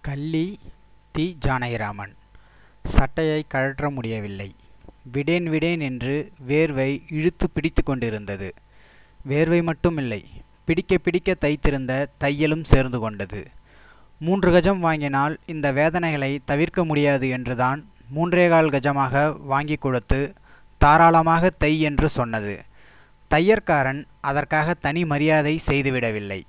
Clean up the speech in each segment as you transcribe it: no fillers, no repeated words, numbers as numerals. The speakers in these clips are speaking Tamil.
கள்ளி தி. ஜானகிராமன். சட்டையை கழற்ற முடியவில்லை. விடேன் விடேன் என்று வேர்வை இழுத்து பிடித்து கொண்டிருந்தது. வேர்வை மட்டுமில்லை, பிடிக்க பிடிக்க தைத்திருந்த தையலும் சேர்ந்து கொண்டது. 3 கஜம் வாங்கினால் இந்த வேதனைகளை தவிர்க்க முடியாது என்றுதான் 3.25 கஜமாக வாங்கி கொடுத்து தாராளமாக தை என்று சொன்னது. தையற்காரன் அதற்காக தனி மரியாதை செய்துவிடவில்லை.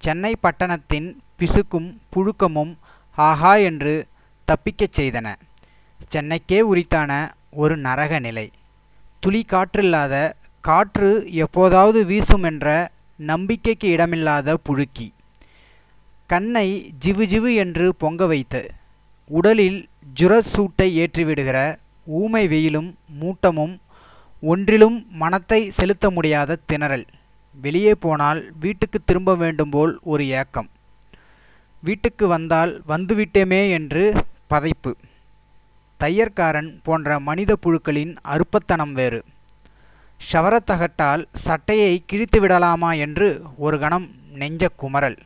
சென்னை பட்டணத்தின் பிசுக்கும் புழுக்கமும் ஆஹா என்று தப்பிக்கச் செய்தன. சென்னைக்கே உரித்தான ஒரு நரக நிலை. துளி காற்றில்லாத, காற்று எப்போதாவது வீசும் என்ற நம்பிக்கைக்கு இடமில்லாத புழுக்கி. கண்ணை ஜிவு ஜிவு என்று பொங்க வைத்த, உடலில் ஜுரசூட்டை ஏற்றிவிடுகிற ஊமை வெயிலும் மூட்டமும், ஒன்றிலும் மனத்தை செலுத்த முடியாத திணறல். வெளியே போனால் வீட்டுக்கு திரும்ப வேண்டும் போல் ஒரு ஏக்கம். வீட்டுக்கு வந்தால் வந்துவிட்டேமே என்று பதைப்பு. தையற்காரன் போன்ற மனித புழுக்களின் அற்பத்தனம் வேறு. ஷவரத்தகட்டால் சட்டையை கிழித்து விடலாமா என்று ஒரு கணம் நெஞ்ச குமரல்.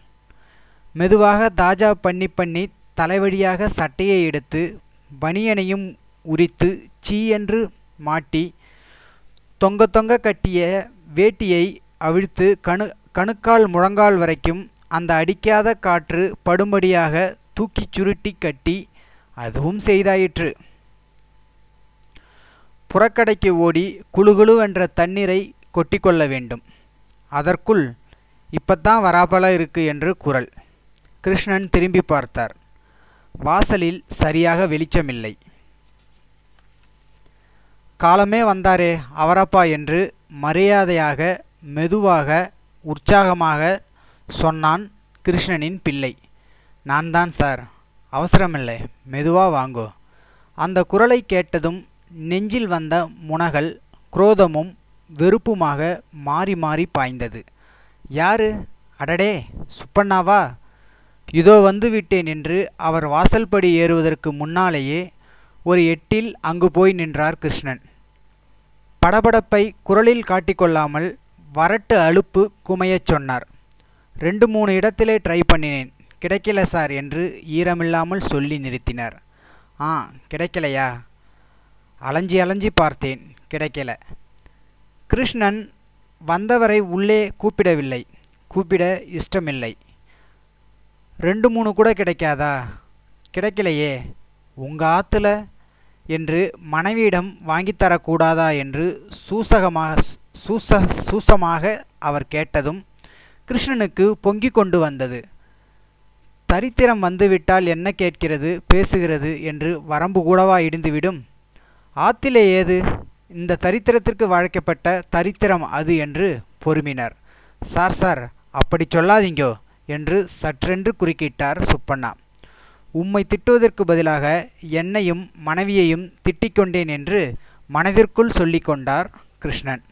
மெதுவாக தாஜா பண்ணி தலைவழியாக சட்டையை எடுத்து பனியனையும் உரித்து சீ என்று மாட்டி, தொங்க தொங்க கட்டிய வேட்டியை அவிழ்த்து கணுக்கால் முழங்கால் வரைக்கும் அந்த அடிக்காத காற்று படும்படியாக தூக்கிச் சுருட்டி கட்டி, அதுவும் செய்தாயிற்று. புறக்கடைக்கு ஓடி குளுகுளுவென்ற தண்ணீரை கொட்டிக்கொள்ள வேண்டும். அதற்குள் இப்பத்தான் வராப்பல இருக்கு என்று குரல். கிருஷ்ணன் திரும்பி பார்த்தார். வாசலில் சரியாக வெளிச்சமில்லை. காலமே வந்தாரே அவரப்பா என்று மரியாதையாக, மெதுவாக, உற்சாகமாக சொன்னான் கிருஷ்ணனின் பிள்ளை. நான் தான் சார். அவசரமில்லை, மெதுவா வாங்கோ. அந்த குரலை கேட்டதும் நெஞ்சில் வந்த முனகல் குரோதமும் வெறுப்புமாக மாறி மாறி பாய்ந்தது. யாரு? அடடே, சுப்பண்ணாவா? இதோ வந்து விட்டேன் என்று அவர் வாசல்படி ஏறுவதற்கு முன்னாலேயே ஒரு எட்டில் அங்கு போய் நின்றார் கிருஷ்ணன். படபடப்பை குரலில் காட்டிக்கொள்ளாமல் வரட்டு அலுப்பு குமையச் சொன்னார். 2-3 இடத்திலே ட்ரை பண்ணினேன், கிடைக்கல சார் என்று ஈரமில்லாமல் சொல்லி நிறுத்தினார். கிடைக்கலையா? அலைஞ்சி பார்த்தேன், கிடைக்கல. கிருஷ்ணன் வந்தவரை உள்ளே கூப்பிடவில்லை. கூப்பிட இஷ்டமில்லை. 2-3 கூட கிடைக்காதா? கிடைக்கலையே. உங்க ஆத்துல என்று மனைவியிடம் வாங்கித்தரக்கூடாதா என்று சூசமாக அவர் கேட்டதும் கிருஷ்ணனுக்கு பொங்கி கொண்டு வந்தது. தரித்திரம் வந்துவிட்டால் என்ன கேட்கிறது, பேசுகிறது என்று வரம்பு கூடவா இடிந்துவிடும்? ஆத்திலே ஏது? இந்த தரித்திரத்திற்கு வழைக்கப்பட்ட தரித்திரம் அது என்று பொறுமினார். சார், அப்படி சொல்லாதீங்கோ என்று சற்றென்று குறுக்கிட்டார் சுப்பண்ணா. உம்மை திட்டுவதற்கு பதிலாக என்னையும் மனைவியையும் திட்டிக்கொண்டேன் என்று மனதிற்குள் சொல்லி கொண்டார் கிருஷ்ணன்.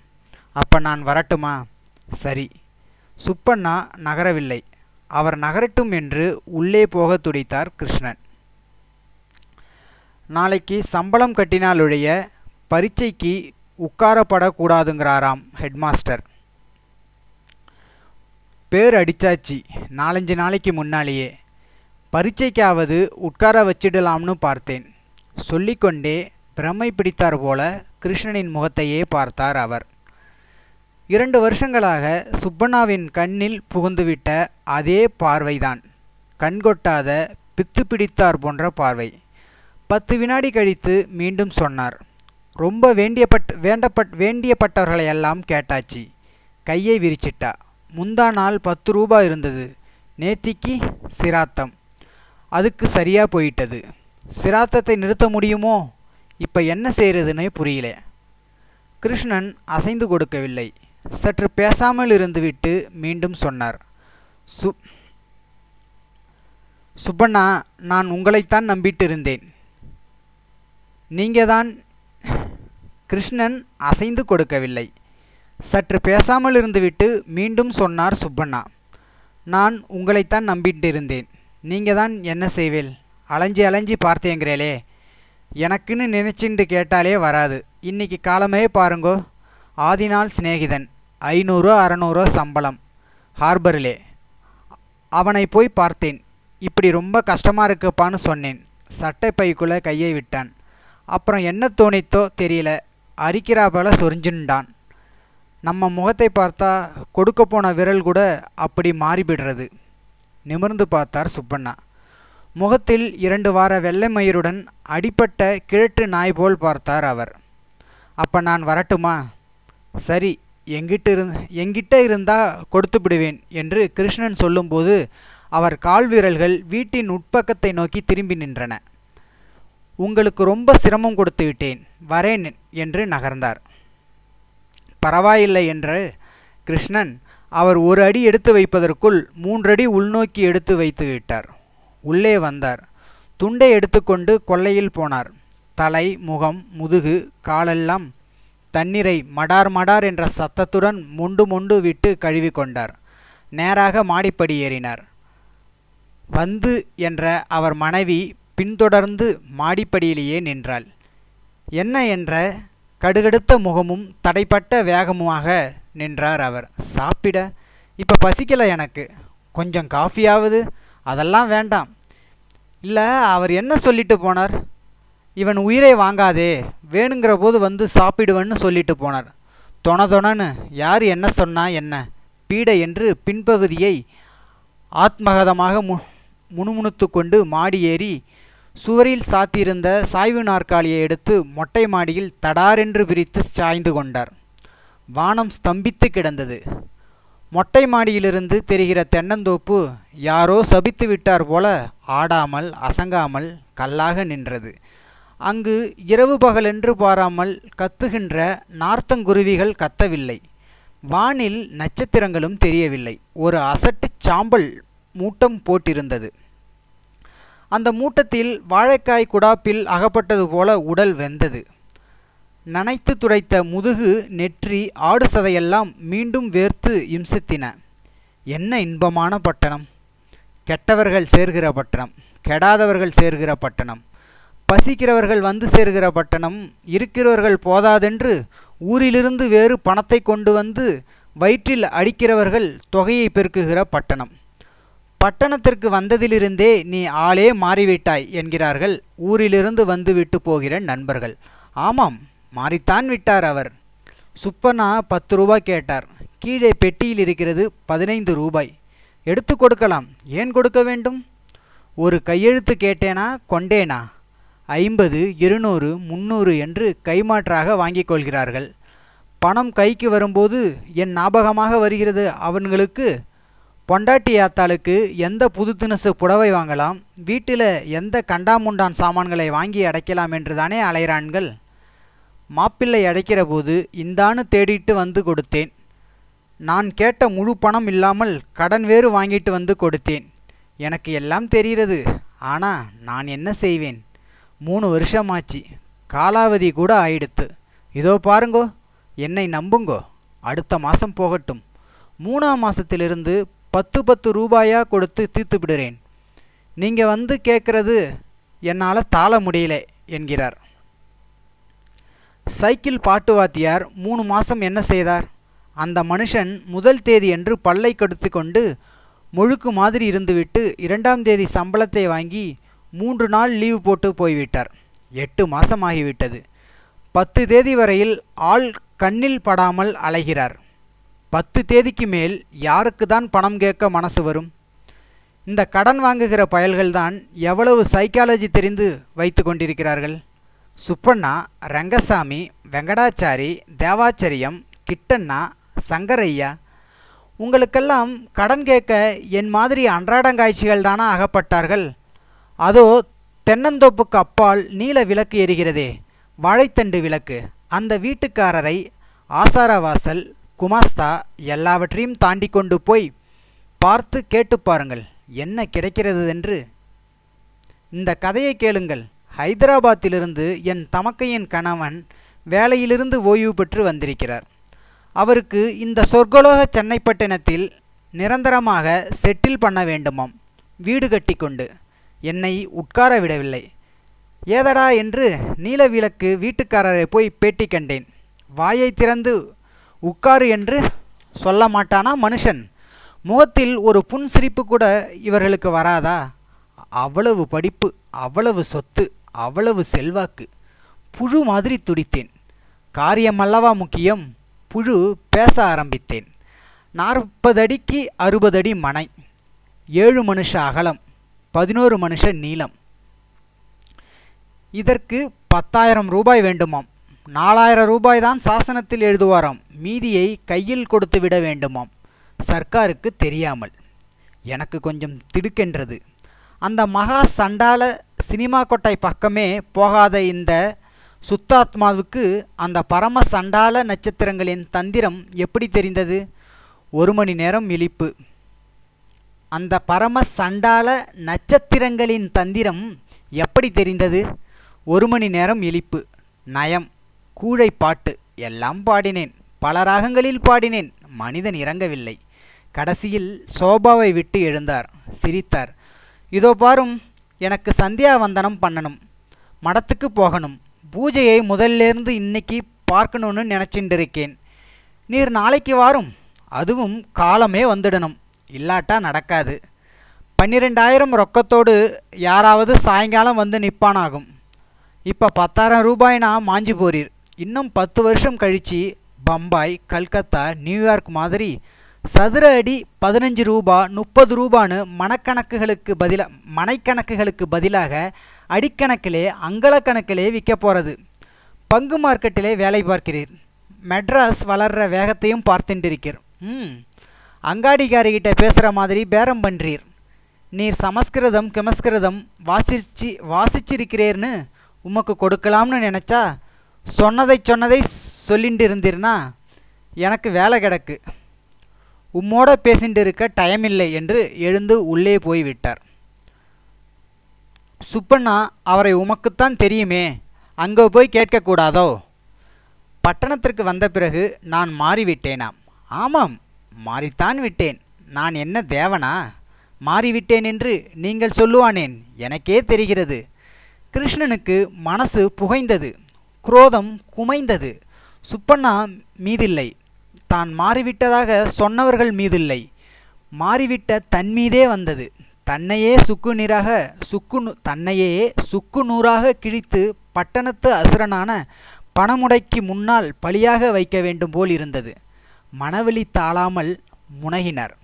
அப்ப நான் வரட்டுமா? சரி. சுப்பண்ணா நகரவில்லை. அவர் நகரட்டும் என்று உள்ளே போக துடித்தார் கிருஷ்ணன். நாளைக்கு சம்பளம் கட்டினாலொழிய பரீட்சைக்கு உட்காரப்படக்கூடாதுங்கிறாராம் ஹெட்மாஸ்டர். பேர் அடிச்சாச்சு 4-5 நாளைக்கு முன்னாலேயே. பரீட்சைக்காவது உட்கார வச்சிடலாம்னு பார்த்தேன். சொல்லிக்கொண்டே பிரமை பிடித்தார் போல கிருஷ்ணனின் முகத்தையே பார்த்தார் அவர். 2 வருஷங்களாக சுப்பண்ணாவின் கண்ணில் புகுந்துவிட்ட அதே பார்வைதான். கண்கொட்டாத பித்து பிடித்தார் போன்ற பார்வை. 10 வினாடி கழித்து மீண்டும் சொன்னார். ரொம்ப வேண்டியப்பட்டவர்களையெல்லாம் கேட்டாச்சு. கையை விரிச்சிட்டா. முந்தா நாள் 10 ரூபாய் இருந்தது. நேத்திக்கு சிராத்தம். அதுக்கு சரியா போயிட்டது. சிராத்தத்தை நிறுத்த முடியுமோ? இப்ப என்ன செய்யறதுன்னு புரியல. கிருஷ்ணன் அசைந்து கொடுக்கவில்லை. சற்று பேசாமல் இருந்துவிட்டு மீண்டும் சொன்னார். சுப்பண்ணா, நான் உங்களைத்தான் நம்பிட்டு இருந்தேன். நீங்க தான். கிருஷ்ணன் அசைந்து கொடுக்கவில்லை. சற்று பேசாமல் இருந்துவிட்டு மீண்டும் சொன்னார் சுப்பண்ணா. நான் உங்களைத்தான் நம்பிட்டு இருந்தேன். நீங்க தான் என்ன செய்வேல்? அலைஞ்சி பார்த்தேங்கிறேலே. எனக்குன்னு நினைச்சுண்டு கேட்டாலே வராது. இன்னைக்கு காலமே பாருங்கோ. ஆதிநாள் சிநேகிதன் 500-600 சம்பளம். ஹார்பரிலே அவனை போய் பார்த்தேன். இப்படி ரொம்ப கஷ்டமா இருக்குப்பான்னு சொன்னேன். சட்டை பைக்குள்ள கையை விட்டான். அப்புறம் என்ன தோணித்தோ தெரியல, அரிக்கிறாப்பல சொரிஞ்சுண்டான். நம்ம முகத்தை பார்த்தா கொடுக்க போன விரல் கூட அப்படி மாறிவிடுறது. நிமிர்ந்து பார்த்தார் சுப்பண்ணா. முகத்தில் 2 வார வெள்ளை மயிருடன் அடிப்பட்ட கிழட்டு நாய் போல் பார்த்தார் அவர். அப்ப நான் வரட்டுமா? சரி, எங்கிட்ட இருந்தா கொடுத்து விடுவேன் என்று கிருஷ்ணன் சொல்லும்போது அவர் கால் விரல்கள் வீட்டின் உட்பக்கத்தை நோக்கி திரும்பி நின்றன. உங்களுக்கு ரொம்ப சிரமம் கொடுத்து விட்டேன், வரேன் என்று நகர்ந்தார். பரவாயில்லை என்று கிருஷ்ணன் அவர் 1 அடி எடுத்து வைப்பதற்குள் 3 அடி உள்நோக்கி எடுத்து வைத்து விட்டார். உள்ளே வந்தார். துண்டை எடுத்துக்கொண்டு கொல்லையில் போனார். தலை, முகம், முதுகு, காலெல்லாம் தண்ணீரை மடார் மடார் என்ற சத்தத்துடன் மொண்டு மொண்டு விட்டு கழுவி கொண்டார். நேராக மாடிப்படி ஏறினார். வந்து என்ற அவர் மனைவி பின்தொடர்ந்து மாடிப்படியிலேயே நின்றாள். என்ன என்ற கடுகடுத்த முகமும் தடைப்பட்ட வேகமுமாக நின்றார் அவர். சாப்பிட இப்ப பசிக்கல எனக்கு, கொஞ்சம் காஃபியாவது. அதெல்லாம் வேண்டாம். இல்லை, அவர் என்ன சொல்லிட்டு போனார்? இவன் உயிரை வாங்காதே, வேணுங்கிற போது வந்து சாப்பிடுவன்னு சொல்லிட்டு போனார். தொண யார் என்ன சொன்னா என்ன? பீடை என்று பின்பகுதியை ஆத்மகதமாக முணுமுணுத்து கொண்டு மாடி ஏறி சுவரில் சாத்தியிருந்த சாய்வு நாற்காலியை எடுத்து மொட்டை மாடியில் தடாரென்று விரித்து சாய்ந்து கொண்டார். வானம் ஸ்தம்பித்து கிடந்தது. மொட்டை மாடியிலிருந்து தெரிகிற தென்னந்தோப்பு யாரோ சபித்து விட்டார் போல ஆடாமல் அசங்காமல் கல்லாக நின்றது. அங்கு இரவு பகலென்று பாராமல் கத்துகின்ற நார்த்தங்குருவிகள் கத்தவில்லை. வானில் நட்சத்திரங்களும் தெரியவில்லை. ஒரு அசட்டு சாம்பல் மூட்டம் போட்டிருந்தது. அந்த மூட்டத்தில் வாழைக்காய் குடாப்பில் அகப்பட்டது போல உடல் வெந்தது. நனைத்து துடைத்த முதுகு, நெற்றி, ஆடு சதையெல்லாம் மீண்டும் வேர்த்து இம்சித்தின. என்ன இன்பமான பட்டணம்! கெட்டவர்கள் சேர்கிற பட்டணம், கெடாதவர்கள் சேர்கிற பட்டணம், பசிக்கிறவர்கள் வந்து சேர்கிற பட்டணம், இருக்கிறவர்கள் போதாதென்று ஊரிலிருந்து வேறு பணத்தை கொண்டு வந்து வயிற்றில் அடிக்கிறவர்கள் தொகையை பெருக்குகிற பட்டணம். பட்டணத்திற்கு வந்ததிலிருந்தே நீ ஆளே மாறிவிட்டாய் என்கிறார்கள் ஊரிலிருந்து வந்து விட்டு போகிற நண்பர்கள். ஆமாம், மாறித்தான் விட்டார் அவர். சுப்பண்ணா 10 ரூபாய் கேட்டார். கீழே பெட்டியில் இருக்கிறது 15 ரூபாய். எடுத்து கொடுக்கலாம். ஏன் கொடுக்க வேண்டும்? ஒரு கையெழுத்து கேட்டேனா, கொண்டேனா? 50, 200, 300 என்று கைமாற்றாக வாங்கிக் கொள்கிறார்கள். பணம் கைக்கு வரும்போது என் ஞாபகமாக வருகிறது அவன்களுக்கு. பொண்டாட்டி யாத்தாளுக்கு எந்த புது தினசு புடவை வாங்கலாம், வீட்டில் எந்த கண்டாமுண்டான் சாமான்களை வாங்கி அடைக்கலாம் என்று தானே அலைகிறான்கள். மாப்பிள்ளை அடைக்கிற போது இந்தான்னு தேடிட்டு வந்து கொடுத்தேன். நான் கேட்ட முழு பணம் இல்லாமல் கடன் வேறு வாங்கிட்டு வந்து கொடுத்தேன். எனக்கு எல்லாம் தெரிகிறது. ஆனா நான் என்ன செய்வேன்? 3 வருஷமாச்சு. காலாவதி கூட ஆயிடுத்து. இதோ பாருங்கோ, என்னை நம்புங்கோ. அடுத்த மாதம் போகட்டும். 3ஆம் மாதத்திலிருந்து 10 ரூபாயா கொடுத்து தீர்த்து விடுறேன். நீங்கள் வந்து கேட்குறது என்னால் தாள முடியல என்கிறார். சைக்கிள் பாட்டு வாத்தியார் 3 மாதம் என்ன செய்தார்? அந்த மனுஷன் முதல் தேதி என்று பல்லை கடுத்து கொண்டு முழுக்கு மாதிரி இருந்துவிட்டு 2ஆம் தேதி சம்பளத்தை வாங்கி 3 நாள் லீவு போட்டு போய்விட்டார். 8 மாதம் ஆகிவிட்டது. 10 தேதி வரையில் ஆள் கண்ணில் படாமல் அலைகிறார். 10 தேதிக்கு மேல் யாருக்கு தான் பணம் கேட்க மனசு வரும்? இந்த கடன் வாங்குகிற பயல்கள்தான் எவ்வளவு சைக்காலஜி தெரிந்து வைத்து கொண்டிருக்கிறார்கள். சுப்பண்ணா, ரங்கசாமி, வெங்கடாச்சாரி, தேவாச்சரியம், கிட்டண்ணா, சங்கரையா, உங்களுக்கெல்லாம் கடன் கேட்க என் மாதிரி அன்றாடங்காய்ச்சிகள் தானா அகப்பட்டார்கள்? அதோ தென்னந்தோப்புக்கு அப்பால் நீல விளக்கு எரிகிறதே, வாழைத்தண்டு விளக்கு. அந்த வீட்டுக்காரரை ஆசாரவாசல், குமாஸ்தா எல்லாவற்றையும் தாண்டி கொண்டு போய் பார்த்து கேட்டு பாருங்கள் என்ன கிடைக்கிறது என்று. இந்த கதையை கேளுங்கள். ஹைதராபாத்திலிருந்து என் தமக்கையின் கணவன் வேலையிலிருந்து ஓய்வு பெற்று வந்திருக்கிறார். அவருக்கு இந்த சொர்க்கலோக சென்னைப்பட்டினத்தில் நிரந்தரமாக செட்டில் பண்ண வேண்டுமாம், வீடு கட்டி கொண்டு. என்னை உட்கார விடவில்லை. ஏதடா என்று நீலவிளக்கு வீட்டுக்காரரை போய் பேட்டி கண்டேன். வாயை திறந்து உட்காரு என்று சொல்ல மாட்டானா மனுஷன்? முகத்தில் ஒரு புன்சிரிப்பு கூட இவர்களுக்கு வராதா? அவ்வளவு படிப்பு, அவ்வளவு சொத்து, அவ்வளவு செல்வாக்கு. புழு மாதிரி துடித்தேன். காரியம் அல்லவா முக்கியம். புழு பேச ஆரம்பித்தேன். 40 அடிக்கு 60 அடி மனை, 7 மனுஷ அகலம், 11 மனுஷ நீளம். இதற்கு 10,000 ரூபாய் வேண்டுமாம். 4,000 ரூபாய் தான் சாசனத்தில் எழுதுவாராம். மீதியை கையில் கொடுத்து விட வேண்டுமாம், சர்க்காருக்கு தெரியாமல். எனக்கு கொஞ்சம் திடுக்கென்றது. அந்த மகா சண்டால சினிமா கொட்டை பக்கமே போகாத இந்த சுத்தாத்மாவுக்கு அந்த பரம சண்டால நட்சத்திரங்களின் தந்திரம் எப்படி தெரிந்தது? 1 மணி நேரம் இழிப்பு. அந்த பரம சண்டால நட்சத்திரங்களின் தந்திரம் எப்படி தெரிந்தது? 1 மணி நேரம் இழிப்பு, நயம், கூழை பாட்டு எல்லாம் பாடினேன். பல ராகங்களில் பாடினேன். மனிதன் இறங்கவில்லை. கடைசியில் சோபாவை விட்டு எழுந்தார், சிரித்தார். இதோ பாரும், எனக்கு சந்தியாவந்தனம் பண்ணணும், மடத்துக்கு போகணும். பூஜையை முதல்லேருந்து இன்னைக்கு பார்க்கணும்னு நினச்சிட்டு இருக்கேன். நீர் நாளைக்கு வாரும், அதுவும் காலமே வந்துடணும், இல்லாட்டா நடக்காது. 12,000 ரொக்கத்தோடு யாராவது சாயங்காலம் வந்து நிற்பானாகும். இப்போ 10,000 ரூபாய்னா மாஞ்சி போறீர். இன்னும் 10 வருஷம் கழிச்சு பம்பாய், கல்கத்தா, நியூயார்க் மாதிரி சதுர அடி 15 ரூபா 30 ரூபான்னு மனைக்கணக்குகளுக்கு பதிலாக அடிக்கணக்கிலே அங்கலக்கணக்கிலே விற்க போகிறது. பங்கு மார்க்கெட்டிலே வேலை பார்க்கிறீர். மெட்ராஸ் வளர்கிற வேகத்தையும் பார்த்துட்டிருக்கிறீர். அங்காடிக்காரிகிட்ட பேசுகிற மாதிரி பேரம் பண்ணுறீர். நீர் சமஸ்கிருதம் கிமஸ்கிருதம் வாசிச்சிருக்கிறீர்னு உமக்கு கொடுக்கலாம்னு நினச்சா சொன்னதை சொல்லிட்டு இருந்தீர்னா எனக்கு வேலை கிடக்கு. உம்மோட பேசிட்டு இருக்க டைம் இல்லை என்று எழுந்து உள்ளே போய்விட்டார். சுப்பண்ணா, அவரை உமக்குத்தான் தெரியுமே, அங்கே போய் கேட்கக்கூடாதோ? பட்டணத்திற்கு வந்த பிறகு நான் மாறிவிட்டேனாம். ஆமாம், மாறித்தான் விட்டேன். நான் என்ன தேவனா? மாறிவிட்டேன் என்று நீங்கள் சொல்லுவானேன், எனக்கே தெரிகிறது. கிருஷ்ணனுக்கு மனசு புகைந்தது, குரோதம் குமைந்தது. சுப்பண்ணா மீதில்லை, தான் மாறிவிட்டதாக சொன்னவர்கள் மீதில்லை, மாறிவிட்ட தன் மீதே வந்தது. தன்னையே சுக்கு நூறாக கிழித்து பட்டணத்து அசுரனான பணமுடைக்கு முன்னால் பலியாக வைக்க வேண்டும் போல் இருந்தது. மனவெளி தாழாமல் முனகினார்.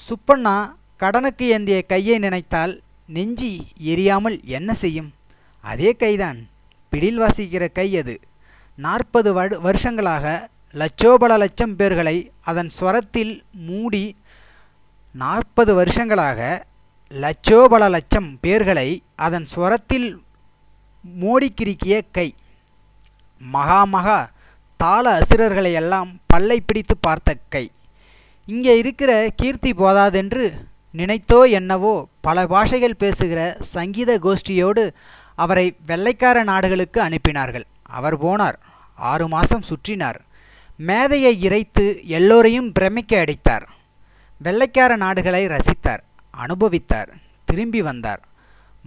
சுப்பண்ணா கடனுக்கு ஏந்திய கையை நினைத்தால் நெஞ்சி எரியாமல் என்ன செய்யும்? அதே கைதான், பிடில் வாசிக்கிற கை அது. 40 வருஷங்களாக லட்சோபல லட்சம் பேர்களை அதன் ஸ்வரத்தில் மூடி 40 வருஷங்களாக லட்சோபல லட்சம் பேர்களை அதன் ஸ்வரத்தில் மோடிக்கிருக்கிய கை. மகா தாள அசுரர்களை எல்லாம் பல்லை பிடித்து பார்த்த கை. இங்கே இருக்கிற கீர்த்தி போதாதென்று நினைத்தோ என்னவோ பல பாஷைகள் பேசுகிற சங்கீத கோஷ்டியோடு அவரை வெள்ளைக்கார நாடுகளுக்கு அனுப்பினார்கள். அவர் போனார். 6 மாதம் சுற்றினார். மேதையை இறைத்து எல்லோரையும் பிரமிக்க அடித்தார். வெள்ளைக்கார நாடுகளை ரசித்தார், அனுபவித்தார், திரும்பி வந்தார்.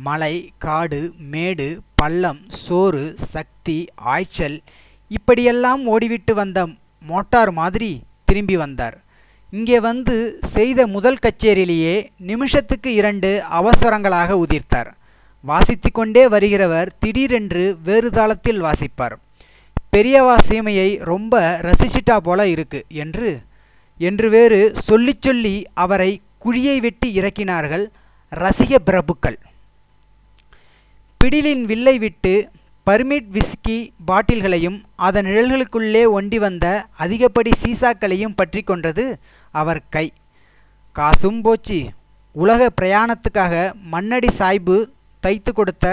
மலை, காடு, மேடு, பள்ளம், சோறு, சக்தி, ஆய்ச்சல் இப்படியெல்லாம் ஓடிவிட்டு வந்த மோட்டார் மாதிரி திரும்பி வந்தார். இங்கே வந்து செய்த முதல் கச்சேரியிலேயே நிமிஷத்துக்கு 2 அவசரங்களாக உதிர்த்தார். வாசித்து கொண்டே வருகிறவர் திடீரென்று வேறு தாளத்தில் வாசிப்பார். பெரியவா சீமையை ரொம்ப ரசிச்சிட்டா போல இருக்கு என்று வேறு சொல்லி அவரை குழியை வெட்டி இறக்கினார்கள் ரசிக பிரபுக்கள். பிடிலின் வில்லை விட்டு பர்மிட் விஸ்கி பாட்டில்களையும் அதன் நிழல்களுக்குள்ளே ஒண்டி வந்த அதிகப்படி சீசாக்களையும் பற்றி கொண்டது அவர் கை. காசும் போச்சு. உலக பிரயாணத்துக்காக மண்ணடி சாய்பு தைத்து கொடுத்த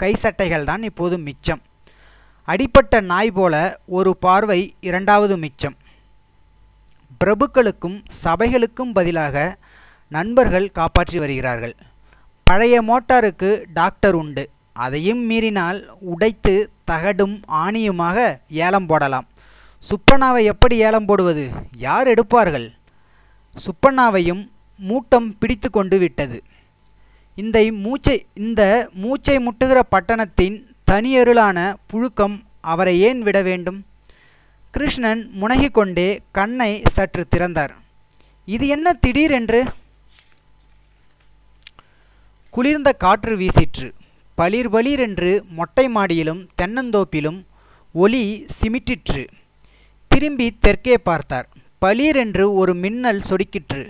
கை சட்டைகள் தான் இப்போது மிச்சம். அடிப்பட்ட நாய் போல ஒரு பார்வை 2வது மிச்சம். பிரபுக்களுக்கும் சபைகளுக்கும் பதிலாக நண்பர்கள் காப்பாற்றி வருகிறார்கள். பழைய மோட்டாருக்கு டாக்டர் உண்டு. அதையும் மீறினால் உடைத்து தகடும் ஆணியுமாக ஏலம் போடலாம். சுப்பண்ணாவை எப்படி ஏலம் போடுவது? யார் எடுப்பார்கள்? சுப்பண்ணாவையும் மூட்டம் பிடித்து கொண்டு விட்டது. இந்த மூச்சை முட்டுகிற பட்டணத்தின் தனியருளான புழுக்கம் அவரை ஏன் விட வேண்டும்? கிருஷ்ணன் முனகிக்கொண்டே கண்ணை சற்று திறந்தார். இது என்ன திடீரென்று? குளிர்ந்த காற்று வீசிற்று. பளிர் பளிரென்று மொட்டை மாடியிலும் தென்னந்தோப்பிலும் ஒளி சிமிட்டிற்று. திரும்பி தெற்கே பார்த்தார். பளீரென்று ஒரு மின்னல் சொடுக்கிற்று.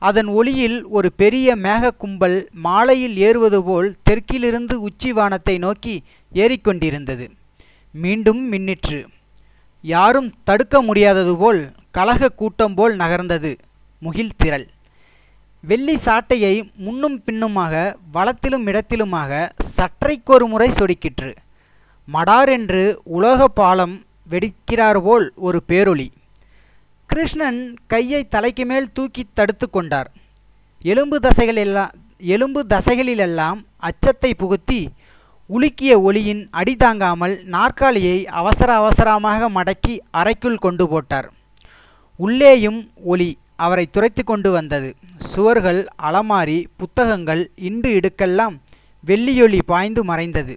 அதன் ஒளியில் ஒரு பெரிய மேகக் கும்பல் மாலையில் ஏறுவது போல் தெற்கிலிருந்து உச்சி வானத்தை நோக்கி ஏறிக்கொண்டிருந்தது. மீண்டும் மின்னிற்று. யாரும் தடுக்க முடியாதது போல் கலக கூட்டம் போல் நகர்ந்தது முகில்திரள். வெள்ளி சாட்டையை முன்னும் பின்னுமாக வலத்திலும் இடத்திலுமாக சற்றைக்கொரு முறை சொடுக்கிற்று. மடாரென்று உலோக பாலம் வெடிக்கிறார் போல் ஒரு பேரொளி. கிருஷ்ணன் கையை தலைக்கு மேல் தூக்கி தடுத்து கொண்டார். எலும்பு தசைகளிலெல்லாம் அச்சத்தை புகுத்தி உலுக்கிய ஒளியின் அடி தாங்காமல் நாற்காலியை அவசர அவசரமாக மடக்கி அறைக்குள் கொண்டு போட்டார். உள்ளேயும் ஒளி அவரை துரைத்து கொண்டு வந்தது. சுவர்கள், அலமாரி, புத்தகங்கள், இண்டு இடுக்கெல்லாம் வெள்ளியொளி பாய்ந்து மறைந்தது.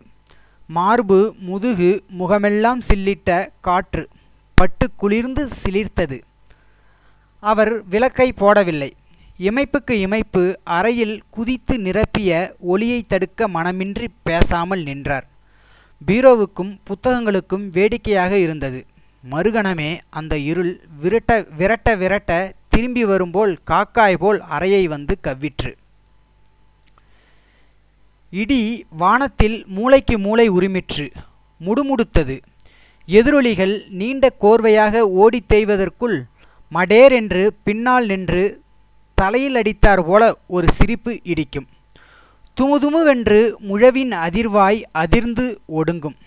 மார்பு, முதுகு, முகமெல்லாம் சில்லிட்ட காற்று பட்டு குளிர்ந்து சிலிர்த்தது. அவர் விளக்கை போடவில்லை. இமைப்புக்கு இமைப்பு அறையில் குதித்து நிரப்பிய ஒளியை தடுக்க மனமின்றி பேசாமல் நின்றார். பீரோவுக்கும் புத்தகங்களுக்கும் வேடிக்கையாக இருந்தது. மறுகணமே அந்த இருள் விரட்ட விரட்ட திரும்பி வரும்போல் காக்காய் போல் அறையை வந்து கவ்விற்று. இடி வானத்தில் மூளைக்கு மூளை உரிமிற்று. முடுமுடுத்தது. எதிரொலிகள் நீண்ட கோர்வையாக ஓடித் தேய்வதற்குள் மடேரென்று பின்னால் நின்று தலையில் அடித்தார் போல ஒரு சிரிப்பு இடிக்கும். துமுதுமுவென்று முழவின் அதிர்வாய் அதிர்ந்து ஒடுங்கும்.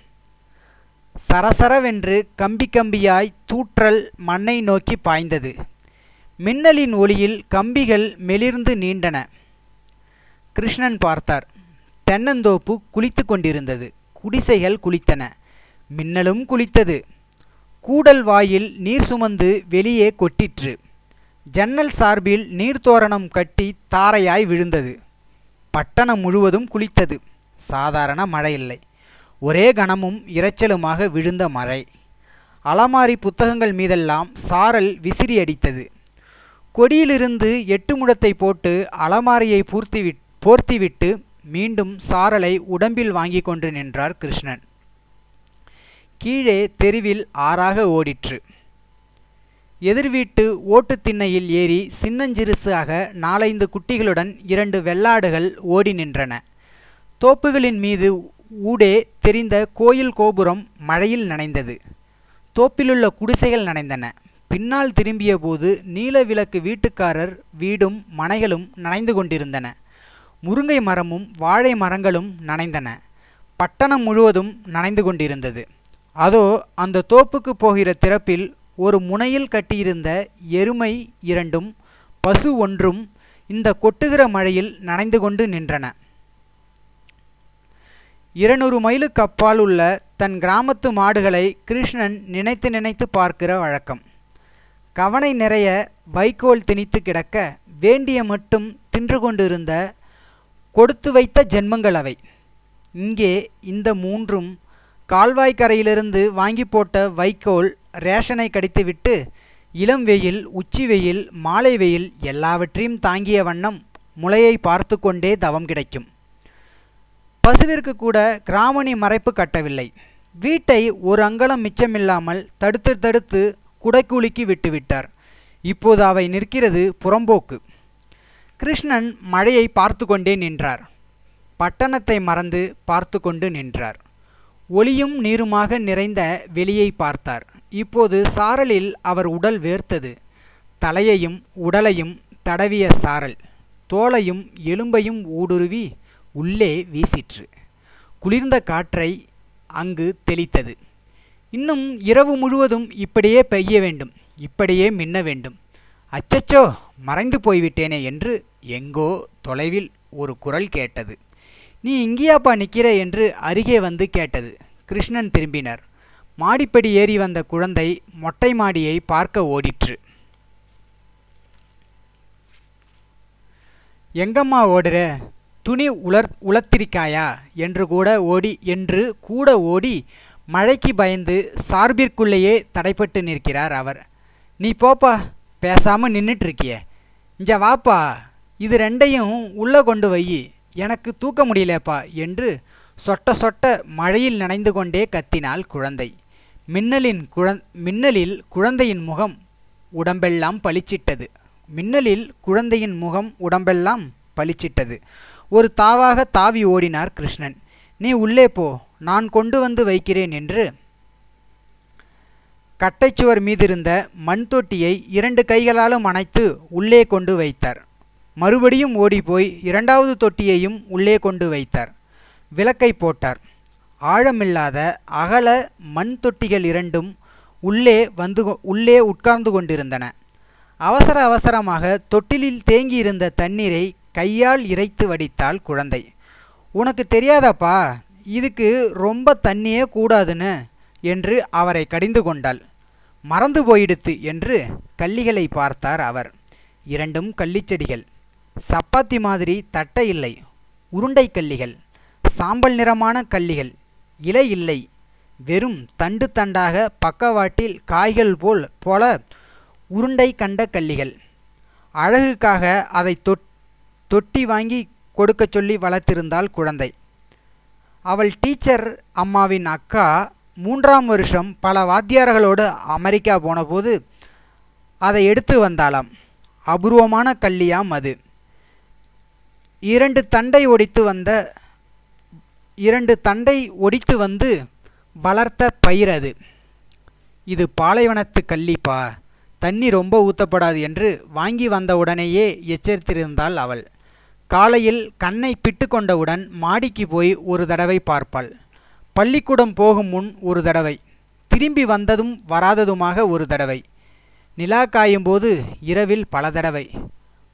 சரசரவென்று கம்பி கம்பியாய் தூற்றல் மண்ணை நோக்கி பாய்ந்தது. மின்னலின் ஒளியில் கம்பிகள் மெலிர்ந்து நீண்டன. கிருஷ்ணன் பார்த்தார். தென்னந்தோப்பு குளித்து கொண்டிருந்தது. குடிசைகள் குளித்தன. மின்னலும் குளித்தது. கூடல் வாயில் நீர் சுமந்து வெளியே கொட்டிற்று. ஜன்னல் சார்பில் நீர்த்தோரணம் கட்டி தாரையாய் விழுந்தது. பட்டணம் முழுவதும் குளித்தது. சாதாரண மழை இல்லை. ஒரே கணமும் இரைச்சலுமாக விழுந்த மழை. அலமாரி புத்தகங்கள் மீதெல்லாம் சாரல் விசிறி அடித்தது. கொடியிலிருந்து 8 முழத்தை போட்டு அலமாரியை போர்த்திவிட்டு மீண்டும் சாரலை உடம்பில் வாங்கி கொண்டு நின்றார் கிருஷ்ணன். கீழே தெருவில் ஆறாக ஓடிற்று. எதிர்வீட்டு ஓட்டு திண்ணையில் ஏறி சின்னஞ்சிறுசாக 4-5 குட்டிகளுடன் 2 வெள்ளாடுகள் ஓடி நின்றன. தோப்புகளின் மீது ஊடே தெரிந்த கோயில் கோபுரம் மழையில் நனைந்தது. தோப்பிலுள்ள குடிசைகள் நனைந்தன. பின்னால் திரும்பிய போது நீல விளக்கு வீட்டுக்காரர் வீடும் மனைகளும் நனைந்து கொண்டிருந்தன. முருங்கை மரமும் வாழை மரங்களும் நனைந்தன. பட்டணம் முழுவதும் நனைந்து கொண்டிருந்தது. அதோ அந்த தோப்புக்கு போகிற திறப்பில் ஒரு முனையில் கட்டியிருந்த எருமை 2ம் பசு 1ம் இந்த கொட்டுகிற மழையில் நனைந்து கொண்டு நின்றன. 200 மைலுக்கு அப்பால் உள்ள தன் கிராமத்து மாடுகளை கிருஷ்ணன் நினைத்து நினைத்து பார்க்கிற வழக்கம். கவனை நிறைய வைக்கோல் திணித்து கிடக்க வேண்டிய மட்டும் தின்று கொண்டிருந்த கொடுத்து வைத்த ஜென்மங்கள் அவை. இங்கே இந்த 3ம் கால்வாய்க்கரையிலிருந்து வாங்கி போட்ட வைக்கோல் ரேஷனை கடித்துவிட்டு இளம் வெயில், உச்சி வெயில், மாலை வெயில் எல்லாவற்றையும் தாங்கிய வண்ணம் முளையை பார்த்து கொண்டே தவம் கிடைக்கும். பசுவிற்கு கூட கிராமணி மறைப்பு கட்டவில்லை. வீட்டை ஒரு அங்கலம் மிச்சமில்லாமல் தடுத்து தடுத்து குடைக்கூலிக்கு விட்டுவிட்டார். இப்போது அவை நிற்கிறது புறம்போக்கு. கிருஷ்ணன் மழையை பார்த்து கொண்டே நின்றார். பட்டணத்தை மறந்து பார்த்து கொண்டு நின்றார். ஒளியும் நீருமாக நிறைந்த வெளியை பார்த்தார். இப்போது சாரலில் அவர் உடல் வேர்த்தது. தலையையும் உடலையும் தடவிய சாரல் தோலையும் எலும்பையும் ஊடுருவி உள்ளே வீசிற்று. குளிர்ந்த காற்றை அங்கு தெளித்தது. இன்னும் இரவு முழுவதும் இப்படியே பெய்ய வேண்டும், இப்படியே மின்ன வேண்டும். அச்சச்சோ, மறைந்து போய்விட்டேனே என்று எங்கோ தொலைவில் ஒரு குரல் கேட்டது. நீ இங்கேயாப்பா நிற்கிற என்று அருகே வந்து கேட்டது. கிருஷ்ணன் திரும்பினார். மாடிப்படி ஏறி வந்த குழந்தை மொட்டை மாடியை பார்க்க ஓடிற்று. எங்கம்மா ஓடுற? துணி உலர்த்திருக்காயா என்று கூட ஓடி மழைக்கு பயந்து சார்பிற்குள்ளேயே தடைப்பட்டு நிற்கிறார் அவர். நீ போப்பா, பேசாமல் நின்றுட்டு இருக்கிய, இங்க வாப்பா, இது ரெண்டையும் உள்ள கொண்டு வை, எனக்கு தூக்க முடியலப்பா என்று சொட்ட சொட்ட மழையில் நனைந்து கொண்டே கத்தினாள் குழந்தை. மின்னலில் குழந்தையின் முகம் உடம்பெல்லாம் பளிச்சிட்டது. மின்னலில் குழந்தையின் முகம் உடம்பெல்லாம் பளிச்சிட்டது. ஒரு தாவாக தாவி ஓடினார் கிருஷ்ணன். நீ உள்ளே போ, நான் கொண்டு வந்து வைக்கிறேன் என்று கட்டைச்சுவர் மீதிருந்த மண் தொட்டியை 2 கைகளாலும் அணைத்து உள்ளே கொண்டு வைத்தார். மறுபடியும் ஓடிப்போய் 2வது தொட்டியையும் உள்ளே கொண்டு வைத்தார். விளக்கை போட்டார். ஆழமில்லாத அகல மண் தொட்டிகள் 2ம் உள்ளே உட்கார்ந்து கொண்டிருந்தன. அவசர அவசரமாக தொட்டிலில் தேங்கியிருந்த தண்ணீரை கையால் இறைத்து வடித்தாள் குழந்தை. உனக்கு தெரியாதாப்பா, இதுக்கு ரொம்ப தண்ணியே கூடாதுன்னு என்று அவரை கடிந்து கொண்டாள். மறந்து போயிடுத்து என்று கள்ளிகளை பார்த்தார் அவர். 2ம் கள்ளிச்செடிகள். சப்பாத்தி மாதிரி தட்டை இல்லை, உருண்டை கள்ளிகள். சாம்பல் நிறமான கள்ளிகள். இலை இல்லை, வெறும் தண்டு தண்டாக பக்கவாட்டில் காய்கள் போல உருண்டை கண்ட கள்ளிகள். அழகுக்காக அதை தொட்டி வாங்கி கொடுக்க சொல்லி வளர்த்திருந்தாள் குழந்தை. அவள் டீச்சர் அம்மாவின் அக்கா 3ஆம் வருஷம் பல வாத்தியார்களோடு அமெரிக்கா போனபோது அதை எடுத்து வந்தாளாம். அபூர்வமான கள்ளியாம் அது. 2 தண்டை ஒடித்து வந்து வளர்த்த பயிர் அது. இது பாலைவனத்து கள்ளிப்பா, தண்ணி ரொம்ப ஊற்றப்படாது என்று வாங்கி வந்தவுடனேயே எச்சரித்திருந்தாள் அவள். காலையில் கண்ணை பிட்டு கொண்டவுடன் மாடிக்கு போய் ஒரு தடவை பார்ப்பாள். பள்ளிக்கூடம் போகும் முன் ஒரு தடவை, திரும்பி வந்ததும் வராததுமாக ஒரு தடவை, நிலா காயும்போது இரவில் பல தடவை.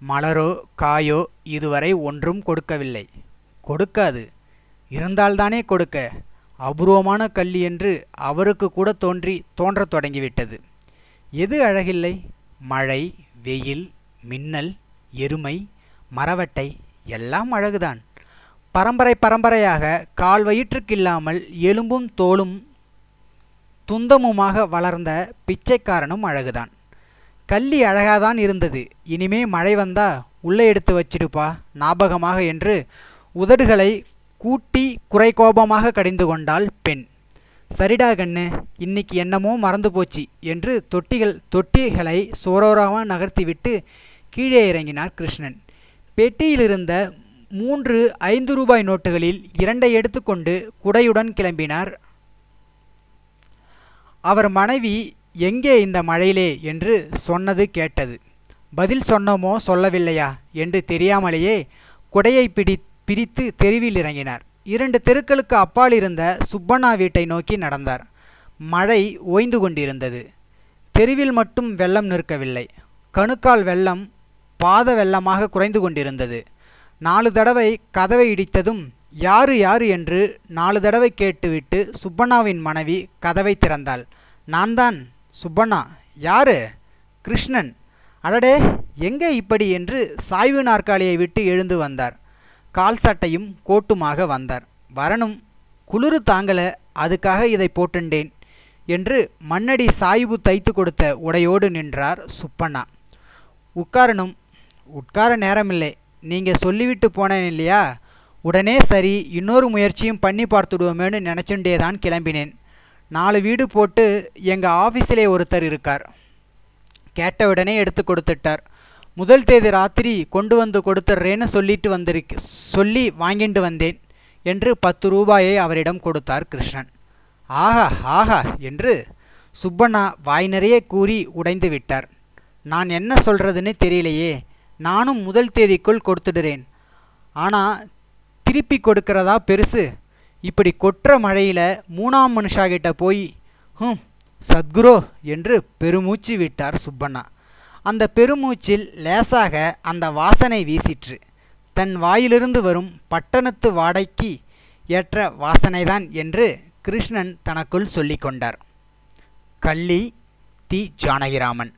மலரோ காயோ இதுவரை ஒன்றும் கொடுக்கவில்லை. கொடுக்காது, இருந்தால்தானே கொடுக்க. அபூர்வமான கள்ளி என்று அவருக்கு கூட தோன்றத் தொடங்கிவிட்டது. எது அழகில்லை? மழை, வெயில், மின்னல், எருமை, மரவட்டை எல்லாம் அழகுதான். பரம்பரையாக கால் வயிற்றுக்கில்லாமல் எலும்பும் தோளும் துந்தமுமாக வளர்ந்த பிச்சைக்காரனும் அழகுதான். கள்ளி அழகாதான் இருந்தது. இனிமே மழை வந்தா உள்ளே எடுத்து வச்சிடுப்பா ஞாபகமாக என்று உதடுகளை கூட்டி குறைகோபமாக கடிந்து கொண்டாள் பெண். சரிடா கண்ணு, இன்னைக்கு என்னமோ மறந்து போச்சு என்று தொட்டிகளை சோரோராக நகர்த்திவிட்டு கீழே இறங்கினார் கிருஷ்ணன். பெட்டியிலிருந்த 3 5 ரூபாய் நோட்டுகளில் 2ஐ எடுத்துக்கொண்டு குடையுடன் கிளம்பினார். அவர் மனைவி எங்கே இந்த மழையிலே என்று சொன்னது கேட்டது. பதில் சொன்னோமோ சொல்லவில்லையா என்று தெரியாமலேயே குடையை பிரித்து தெருவில் இறங்கினார். 2 தெருக்களுக்கு அப்பால் இருந்த சுப்பண்ணா வீட்டை நோக்கி நடந்தார். மழை ஓய்ந்து கொண்டிருந்தது. தெருவில் மட்டும் வெள்ளம் நிற்கவில்லை. கணுக்கால் வெள்ளம் பாத வெள்ளமாக குறைந்து கொண்டிருந்தது. 4 தடவை கதவை இடித்ததும் யாரு யாரு என்று 4 தடவை கேட்டுவிட்டு சுப்பண்ணாவின் மனைவி கதவை திறந்தாள். நான்தான் சுப்பண்ணா. யாரு? கிருஷ்ணன். அடடே, எங்கே இப்படி என்று சாய்வு நாற்காலியை விட்டு எழுந்து வந்தார். கால் சட்டையும் கோட்டுமாக வந்தார். வரணும், குளிரு தாங்கல, அதுக்காக இதை போட்டுண்டேன் என்று மண்ணடி சாய்வு தைத்து கொடுத்த உடையோடு நின்றார் சுப்பண்ணா. உட்காரணும். உட்கார நேரமில்லை, நீங்க சொல்லிவிட்டு போனேன் இல்லையா? உடனே சரி, இன்னொரு முயற்சியும் பண்ணி பார்த்துடுவோமேனு நினச்சுண்டேதான் கிளம்பினேன். 4 வீடு போட்டு எங்கள் ஆஃபீஸிலே ஒருத்தர் இருக்கார். கேட்டவுடனே எடுத்து கொடுத்துட்டார். முதல் தேதி ராத்திரி கொண்டு வந்து கொடுத்துட்றேன்னு சொல்லி வாங்கிட்டு வந்தேன் என்று 10 ரூபாயை அவரிடம் கொடுத்தார் கிருஷ்ணன். ஆஹா ஆஹா என்று சுப்பண்ணா வாய் நிறைய கூறி உடைந்து விட்டார். நான் என்ன சொல்கிறதுன்னு தெரியலையே. நானும் முதல் தேதிக்குள் கொடுத்துடுறேன். ஆனால் திருப்பி கொடுக்கறதா பெருசு. இப்படி கொற்ற மழையில் 3ஆம் மனுஷாகிட்ட போய் சத்குரோ என்று பெருமூச்சு விட்டார் சுப்பண்ணா. அந்த பெருமூச்சில் லேசாக அந்த வாசனை வீசிற்று. தன் வாயிலிருந்து வரும் பட்டணத்து வாடைக்கு ஏற்ற வாசனைதான் என்று கிருஷ்ணன் தனக்குள் சொல்லிக்கொண்டார். கள்ளி தி. ஜானகிராமன்.